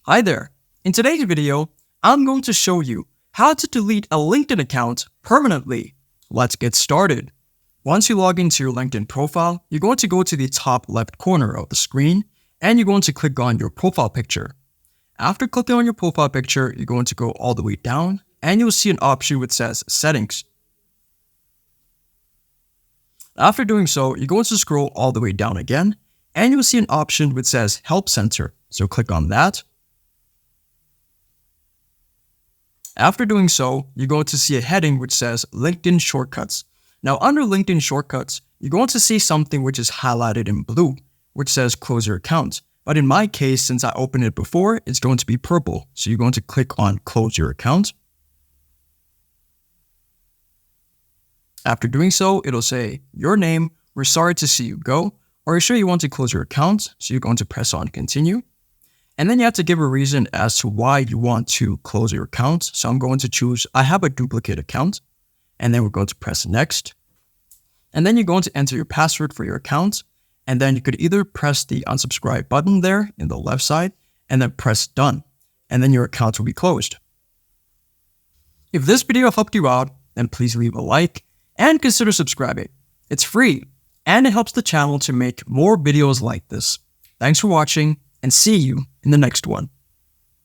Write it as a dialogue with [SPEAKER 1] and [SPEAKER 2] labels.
[SPEAKER 1] Hi there. In today's video, I'm going to show you how to delete a LinkedIn account permanently. Let's get started. Once you log into your LinkedIn profile, you're going to go to the top left corner of the screen and you're going to click on your profile picture. After clicking on your profile picture, you're going to go all the way down and you'll see an option which says Settings. After doing so, you're going to scroll all the way down again and you'll see an option which says Help Center. So click on that. After doing so, you're going to see a heading which says LinkedIn Shortcuts. Now under LinkedIn Shortcuts, you're going to see something which is highlighted in blue, which says Close Your Account. But in my case, since I opened it before, it's going to be purple. So you're going to click on Close Your Account. After doing so, it'll say, Your name, we're sorry to see you go. Are you sure you want to close your account? So you're going to press on Continue. And then you have to give a reason as to why you want to close your account. So I'm going to choose, I have a duplicate account. And then we're going to press Next. And then you're going to enter your password for your account. And then you could either press the unsubscribe button there in the left side and then press Done. And then your account will be closed. If this video helped you out, then please leave a like and consider subscribing. It's free and it helps the channel to make more videos like this. Thanks for watching and see you in the next one.